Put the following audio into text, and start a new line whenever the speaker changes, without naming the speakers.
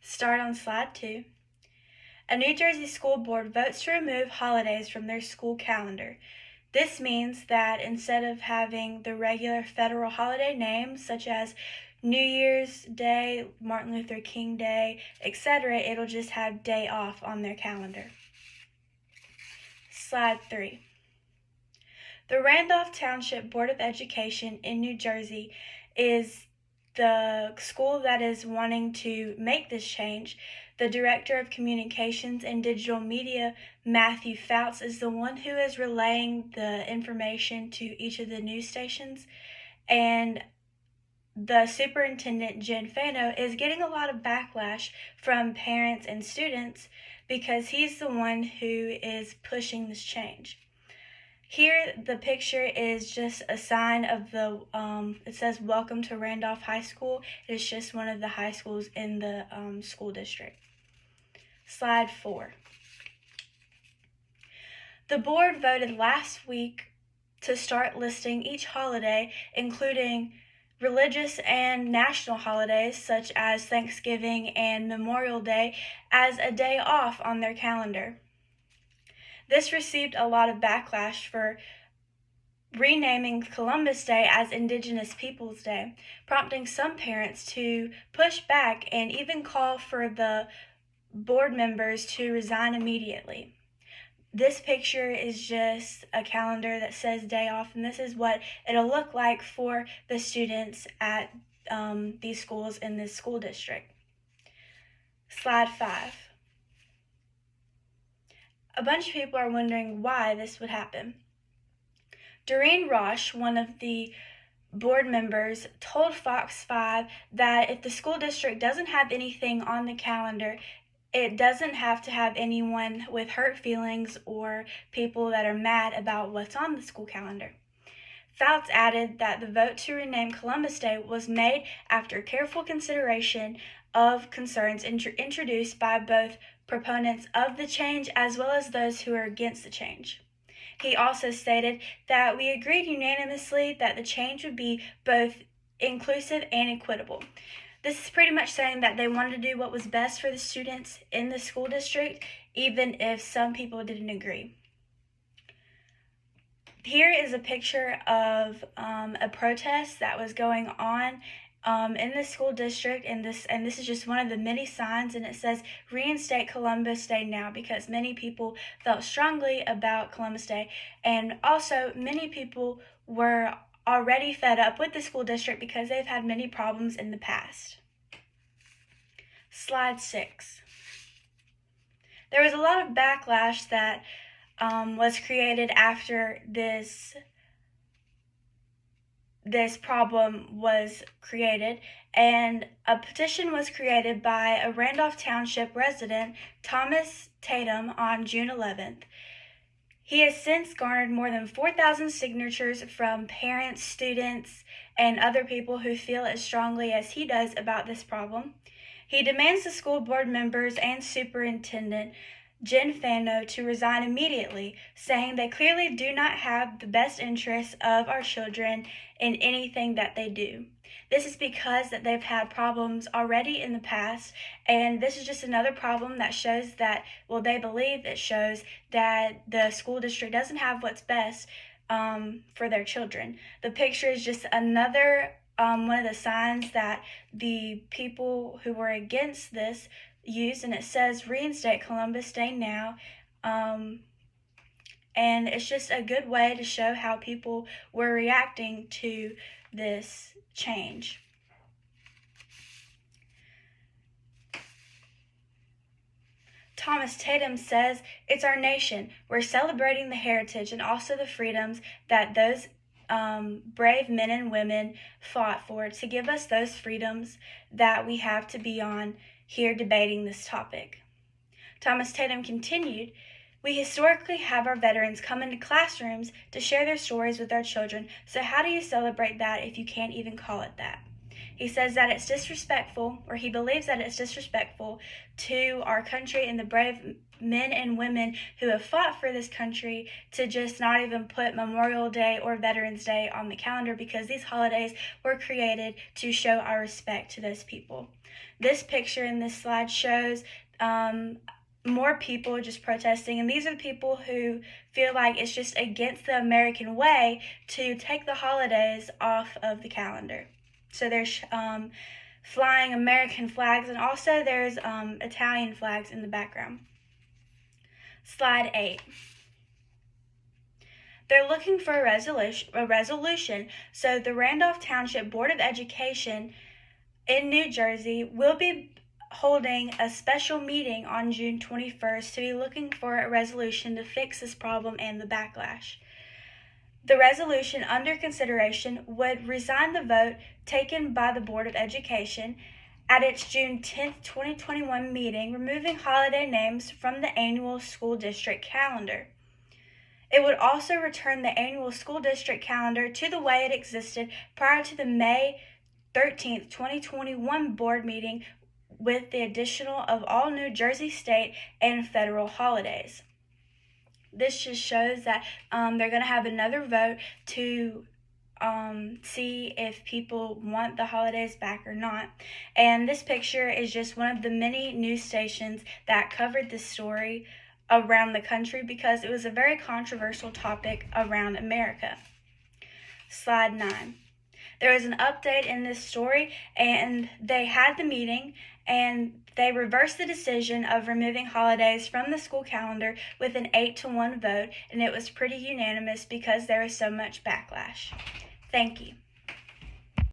Start on slide 2. A New Jersey school board votes to remove holidays from their school calendar. This means that instead of having the regular federal holiday names such as New Year's Day, Martin Luther King Day, etc., it'll just have day off on their calendar. Slide 3. The Randolph Township Board of Education in New Jersey is the school that is wanting to make this change. The Director of Communications and Digital Media, Matthew Fouts, is the one who is relaying the information to each of the news stations, and the superintendent, Jen Fano, is getting a lot of backlash from parents and students because he's the one who is pushing this change. Here, the picture is just a sign of the, it says, "Welcome to Randolph High School." It's just one of the high schools in the school district. Slide 4. The board voted last week to start listing each holiday, including religious and national holidays such as Thanksgiving and Memorial Day, as a day off on their calendar. This received a lot of backlash for renaming Columbus Day as Indigenous Peoples Day, prompting some parents to push back and even call for the board members to resign immediately. This picture is just a calendar that says day off, and this is what it'll look like for the students at these schools in this school district. Slide 5. A bunch of people are wondering why this would happen. Doreen Roche, one of the board members, told Fox 5 that if the school district doesn't have anything on the calendar, it doesn't have to have anyone with hurt feelings or people that are mad about what's on the school calendar. Fouts added that the vote to rename Columbus Day was made after careful consideration of concerns introduced by both proponents of the change as well as those who are against the change. He also stated that we agreed unanimously that the change would be both inclusive and equitable. This is pretty much saying that they wanted to do what was best for the students in the school district, even if some people didn't agree. Here is a picture of a protest that was going on in the school district, and this is just one of the many signs, and it says reinstate Columbus Day now, because many people felt strongly about Columbus Day, and also many people were already fed up with the school district because they've had many problems in the past. Slide 6. There was a lot of backlash that was created after this problem was created, and a petition was created by a Randolph Township resident, Thomas Tatum, on June 11th. He has since garnered more than 4,000 signatures from parents, students, and other people who feel as strongly as he does about this problem. He demands the school board members and superintendent Jen Fano to resign immediately, saying they clearly do not have the best interests of our children in anything that they do. This is because that they've had problems already in the past, and this is just another problem that shows that, well, they believe it shows that the school district doesn't have what's best for their children. The picture is just another one of the signs that the people who were against this used, and it says reinstate Columbus Day now, and it's just a good way to show how people were reacting to this change. Thomas Tatum says, "It's our nation. We're celebrating the heritage and also the freedoms that those brave men and women fought for to give us those freedoms that we have to be on here debating this topic." Thomas Tatum continued, "We historically have our veterans come into classrooms to share their stories with our children, so how do you celebrate that if you can't even call it that?" He says that it's disrespectful, or he believes that it's disrespectful to our country and the brave men and women who have fought for this country to just not even put Memorial Day or Veterans Day on the calendar, because these holidays were created to show our respect to those people. This picture in this slide shows more people just protesting, and these are the people who feel like it's just against the American way to take the holidays off of the calendar. So there's flying American flags, and also there's Italian flags in the background. Slide 8. They're looking for a resolution. So the Randolph Township Board of Education in New Jersey will be holding a special meeting on June 21st to be looking for a resolution to fix this problem and the backlash. The resolution under consideration would resign the vote taken by the Board of Education at its June 10, 2021 meeting, removing holiday names from the annual school district calendar. It would also return the annual school district calendar to the way it existed prior to the May 13, 2021 board meeting, with the additional of all New Jersey state and federal holidays. This just shows that they're going to have another vote to see if people want the holidays back or not. And this picture is just one of the many news stations that covered this story around the country because it was a very controversial topic around America. Slide 9. There was an update in this story, and they had the meeting, and they reversed the decision of removing holidays from the school calendar with an 8-1 vote, and it was pretty unanimous because there was so much backlash. Thank you.